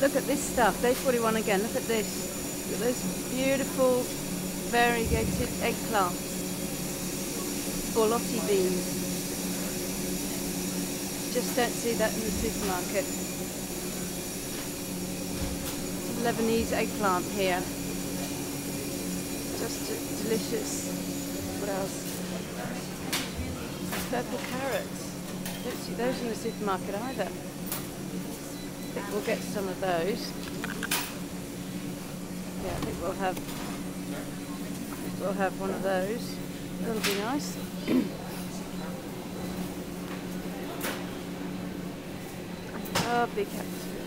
look at this stuff. Day 41 again. Look at this. Look at those beautiful variegated eggplants. Borlotti beans. Just don't see that in the supermarket. Lebanese eggplant here. Just delicious. What else? Purple carrots. Don't see those in the supermarket either. I think we'll get some of those. Yeah, I think we'll have one of those. That'll be nice. Oh, big cactus.